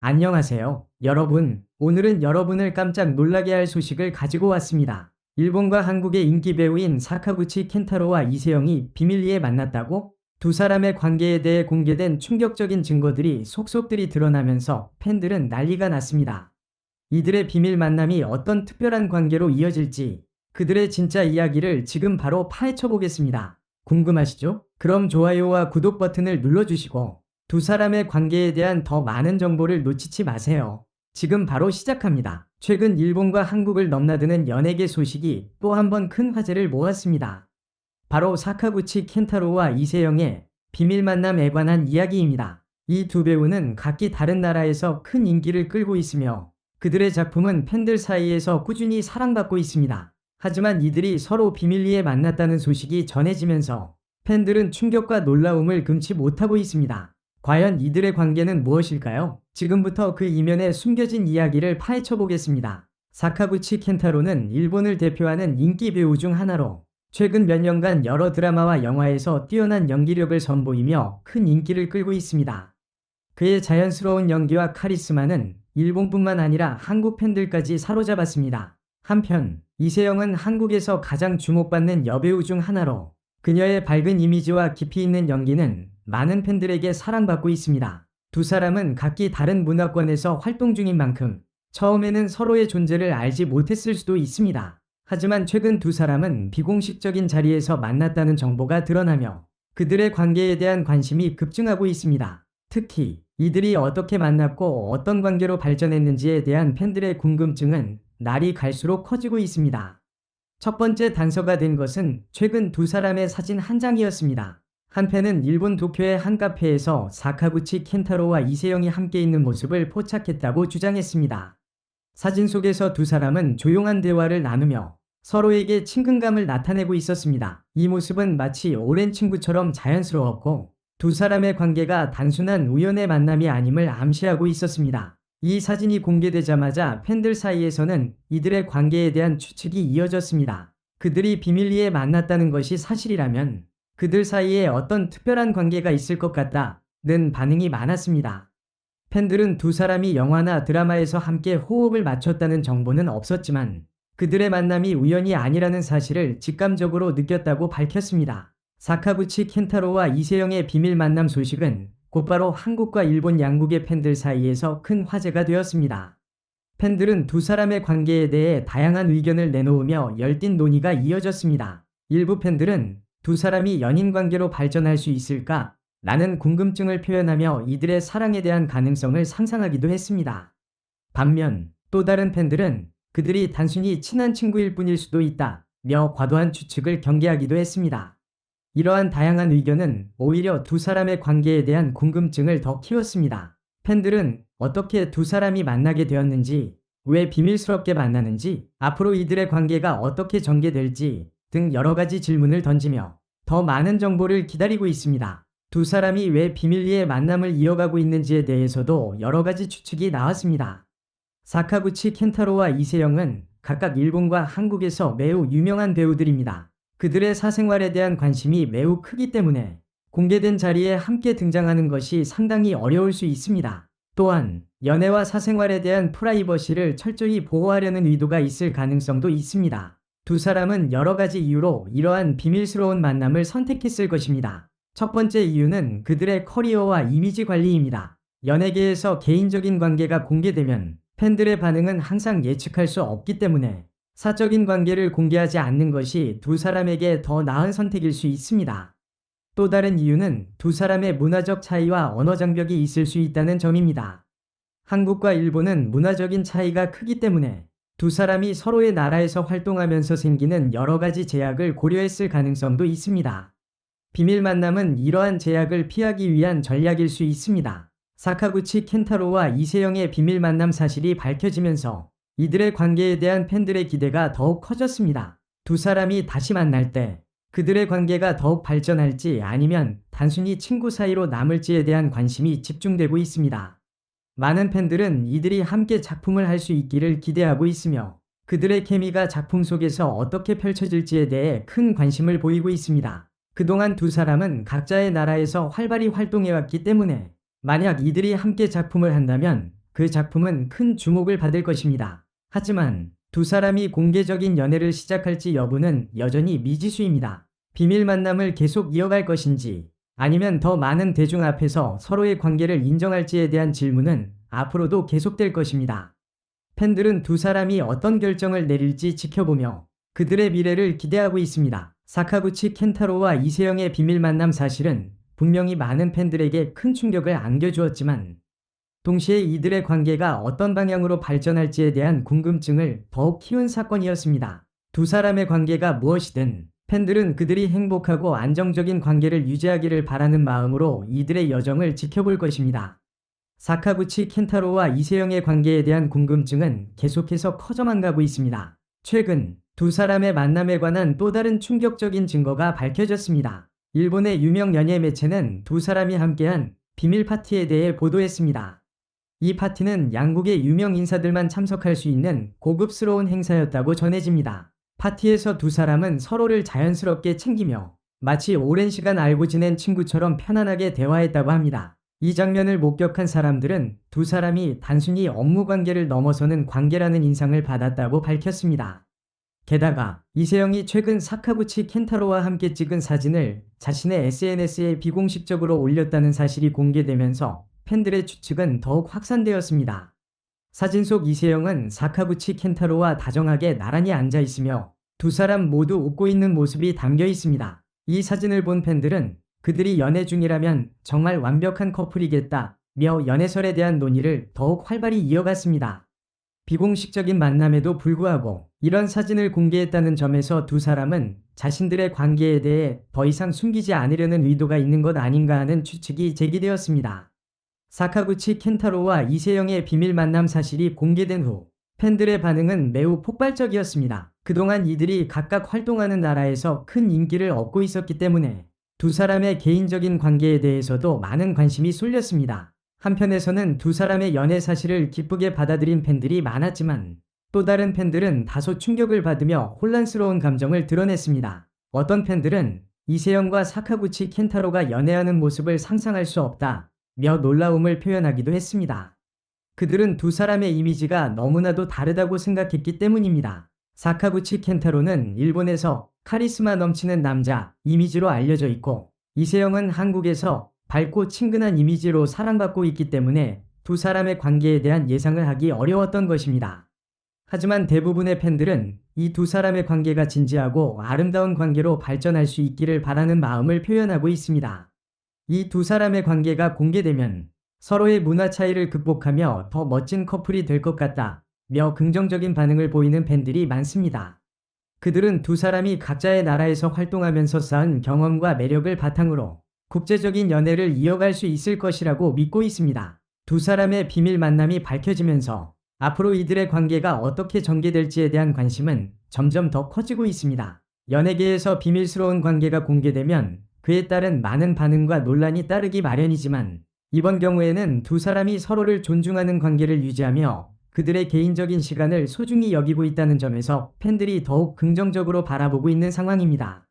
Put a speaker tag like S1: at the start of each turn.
S1: 안녕하세요, 여러분. 오늘은 여러분을 깜짝 놀라게 할 소식을 가지고 왔습니다. 일본과 한국의 인기 배우인 사카구치 켄타로와 이세영이 비밀리에 만났다고? 두 사람의 관계에 대해 공개된 충격적인 증거들이 속속들이 드러나면서 팬들은 난리가 났습니다. 이들의 비밀 만남이 어떤 특별한 관계로 이어질지, 그들의 진짜 이야기를 지금 바로 파헤쳐 보겠습니다. 궁금하시죠? 그럼 좋아요와 구독 버튼을 눌러주시고 두 사람의 관계에 대한 더 많은 정보를 놓치지 마세요. 지금 바로 시작합니다. 최근 일본과 한국을 넘나드는 연예계 소식이 또 한 번 큰 화제를 모았습니다. 바로 사카구치 켄타로와 이세영의 비밀 만남에 관한 이야기입니다. 이 두 배우는 각기 다른 나라에서 큰 인기를 끌고 있으며 그들의 작품은 팬들 사이에서 꾸준히 사랑받고 있습니다. 하지만 이들이 서로 비밀리에 만났다는 소식이 전해지면서 팬들은 충격과 놀라움을 금치 못하고 있습니다. 과연 이들의 관계는 무엇일까요? 지금부터 그 이면에 숨겨진 이야기를 파헤쳐 보겠습니다. 사카구치 켄타로는 일본을 대표하는 인기 배우 중 하나로 최근 몇 년간 여러 드라마와 영화에서 뛰어난 연기력을 선보이며 큰 인기를 끌고 있습니다. 그의 자연스러운 연기와 카리스마는 일본뿐만 아니라 한국 팬들까지 사로잡았습니다. 한편 이세영은 한국에서 가장 주목받는 여배우 중 하나로 그녀의 밝은 이미지와 깊이 있는 연기는 많은 팬들에게 사랑받고 있습니다. 두 사람은 각기 다른 문화권에서 활동 중인 만큼 처음에는 서로의 존재를 알지 못했을 수도 있습니다. 하지만 최근 두 사람은 비공식적인 자리에서 만났다는 정보가 드러나며 그들의 관계에 대한 관심이 급증하고 있습니다. 특히 이들이 어떻게 만났고 어떤 관계로 발전했는지에 대한 팬들의 궁금증은 날이 갈수록 커지고 있습니다. 첫 번째 단서가 된 것은 최근 두 사람의 사진 한 장이었습니다. 한 팬은 일본 도쿄의 한 카페에서 사카구치 켄타로와 이세영이 함께 있는 모습을 포착했다고 주장했습니다. 사진 속에서 두 사람은 조용한 대화를 나누며 서로에게 친근감을 나타내고 있었습니다. 이 모습은 마치 오랜 친구처럼 자연스러웠고 두 사람의 관계가 단순한 우연의 만남이 아님을 암시하고 있었습니다. 이 사진이 공개되자마자 팬들 사이에서는 이들의 관계에 대한 추측이 이어졌습니다. 그들이 비밀리에 만났다는 것이 사실이라면 그들 사이에 어떤 특별한 관계가 있을 것 같다는 반응이 많았습니다. 팬들은 두 사람이 영화나 드라마에서 함께 호흡을 맞췄다는 정보는 없었지만 그들의 만남이 우연이 아니라는 사실을 직감적으로 느꼈다고 밝혔습니다. 사카구치 켄타로와 이세영의 비밀 만남 소식은 곧바로 한국과 일본 양국의 팬들 사이에서 큰 화제가 되었습니다. 팬들은 두 사람의 관계에 대해 다양한 의견을 내놓으며 열띤 논의가 이어졌습니다. 일부 팬들은 두 사람이 연인 관계로 발전할 수 있을까? 라는 궁금증을 표현하며 이들의 사랑에 대한 가능성을 상상하기도 했습니다. 반면 또 다른 팬들은 그들이 단순히 친한 친구일 뿐일 수도 있다며 과도한 추측을 경계하기도 했습니다. 이러한 다양한 의견은 오히려 두 사람의 관계에 대한 궁금증을 더 키웠습니다. 팬들은 어떻게 두 사람이 만나게 되었는지, 왜 비밀스럽게 만나는지, 앞으로 이들의 관계가 어떻게 전개될지 등 여러 가지 질문을 던지며 더 많은 정보를 기다리고 있습니다. 두 사람이 왜 비밀리에 만남을 이어가고 있는지에 대해서도 여러 가지 추측이 나왔습니다. 사카구치 켄타로와 이세영은 각각 일본과 한국에서 매우 유명한 배우들입니다. 그들의 사생활에 대한 관심이 매우 크기 때문에 공개된 자리에 함께 등장하는 것이 상당히 어려울 수 있습니다. 또한 연애와 사생활에 대한 프라이버시를 철저히 보호하려는 의도가 있을 가능성도 있습니다. 두 사람은 여러 가지 이유로 이러한 비밀스러운 만남을 선택했을 것입니다. 첫 번째 이유는 그들의 커리어와 이미지 관리입니다. 연예계에서 개인적인 관계가 공개되면 팬들의 반응은 항상 예측할 수 없기 때문에 사적인 관계를 공개하지 않는 것이 두 사람에게 더 나은 선택일 수 있습니다. 또 다른 이유는 두 사람의 문화적 차이와 언어 장벽이 있을 수 있다는 점입니다. 한국과 일본은 문화적인 차이가 크기 때문에 두 사람이 서로의 나라에서 활동하면서 생기는 여러 가지 제약을 고려했을 가능성도 있습니다. 비밀 만남은 이러한 제약을 피하기 위한 전략일 수 있습니다. 사카구치 켄타로와 이세영의 비밀 만남 사실이 밝혀지면서 이들의 관계에 대한 팬들의 기대가 더욱 커졌습니다. 두 사람이 다시 만날 때 그들의 관계가 더욱 발전할지 아니면 단순히 친구 사이로 남을지에 대한 관심이 집중되고 있습니다. 많은 팬들은 이들이 함께 작품을 할 수 있기를 기대하고 있으며 그들의 케미가 작품 속에서 어떻게 펼쳐질지에 대해 큰 관심을 보이고 있습니다. 그동안 두 사람은 각자의 나라에서 활발히 활동해왔기 때문에 만약 이들이 함께 작품을 한다면 그 작품은 큰 주목을 받을 것입니다. 하지만 두 사람이 공개적인 연애를 시작할지 여부는 여전히 미지수입니다. 비밀 만남을 계속 이어갈 것인지 아니면 더 많은 대중 앞에서 서로의 관계를 인정할지에 대한 질문은 앞으로도 계속될 것입니다. 팬들은 두 사람이 어떤 결정을 내릴지 지켜보며 그들의 미래를 기대하고 있습니다. 사카구치 켄타로와 이세영의 비밀 만남 사실은 분명히 많은 팬들에게 큰 충격을 안겨주었지만 동시에 이들의 관계가 어떤 방향으로 발전할지에 대한 궁금증을 더욱 키운 사건이었습니다. 두 사람의 관계가 무엇이든 팬들은 그들이 행복하고 안정적인 관계를 유지하기를 바라는 마음으로 이들의 여정을 지켜볼 것입니다. 사카구치 켄타로와 이세영의 관계에 대한 궁금증은 계속해서 커져만 가고 있습니다. 최근 두 사람의 만남에 관한 또 다른 충격적인 증거가 밝혀졌습니다. 일본의 유명 연예 매체는 두 사람이 함께한 비밀 파티에 대해 보도했습니다. 이 파티는 양국의 유명 인사들만 참석할 수 있는 고급스러운 행사였다고 전해집니다. 파티에서 두 사람은 서로를 자연스럽게 챙기며 마치 오랜 시간 알고 지낸 친구처럼 편안하게 대화했다고 합니다. 이 장면을 목격한 사람들은 두 사람이 단순히 업무 관계를 넘어서는 관계라는 인상을 받았다고 밝혔습니다. 게다가 이세영이 최근 사카구치 켄타로와 함께 찍은 사진을 자신의 SNS에 비공식적으로 올렸다는 사실이 공개되면서 팬들의 추측은 더욱 확산되었습니다. 사진 속 이세영은 사카구치 켄타로와 다정하게 나란히 앉아 있으며 두 사람 모두 웃고 있는 모습이 담겨 있습니다. 이 사진을 본 팬들은 그들이 연애 중이라면 정말 완벽한 커플이겠다며 연애설에 대한 논의를 더욱 활발히 이어갔습니다. 비공식적인 만남에도 불구하고 이런 사진을 공개했다는 점에서 두 사람은 자신들의 관계에 대해 더 이상 숨기지 않으려는 의도가 있는 것 아닌가 하는 추측이 제기되었습니다. 사카구치 켄타로와 이세영의 비밀 만남 사실이 공개된 후 팬들의 반응은 매우 폭발적이었습니다. 그동안 이들이 각각 활동하는 나라에서 큰 인기를 얻고 있었기 때문에 두 사람의 개인적인 관계에 대해서도 많은 관심이 쏠렸습니다. 한편에서는 두 사람의 연애 사실을 기쁘게 받아들인 팬들이 많았지만 또 다른 팬들은 다소 충격을 받으며 혼란스러운 감정을 드러냈습니다. 어떤 팬들은 이세영과 사카구치 켄타로가 연애하는 모습을 상상할 수 없다며 놀라움을 표현하기도 했습니다. 그들은 두 사람의 이미지가 너무나도 다르다고 생각했기 때문입니다. 사카구치 켄타로는 일본에서 카리스마 넘치는 남자 이미지로 알려져 있고 이세영은 한국에서 밝고 친근한 이미지로 사랑받고 있기 때문에 두 사람의 관계에 대한 예상을 하기 어려웠던 것입니다. 하지만 대부분의 팬들은 이 두 사람의 관계가 진지하고 아름다운 관계로 발전할 수 있기를 바라는 마음을 표현하고 있습니다. 이 두 사람의 관계가 공개되면 서로의 문화 차이를 극복하며 더 멋진 커플이 될 것 같다며 긍정적인 반응을 보이는 팬들이 많습니다. 그들은 두 사람이 각자의 나라에서 활동하면서 쌓은 경험과 매력을 바탕으로 국제적인 연애를 이어갈 수 있을 것이라고 믿고 있습니다. 두 사람의 비밀 만남이 밝혀지면서 앞으로 이들의 관계가 어떻게 전개될지에 대한 관심은 점점 더 커지고 있습니다. 연예계에서 비밀스러운 관계가 공개되면 그에 따른 많은 반응과 논란이 따르기 마련이지만 이번 경우에는 두 사람이 서로를 존중하는 관계를 유지하며 그들의 개인적인 시간을 소중히 여기고 있다는 점에서 팬들이 더욱 긍정적으로 바라보고 있는 상황입니다.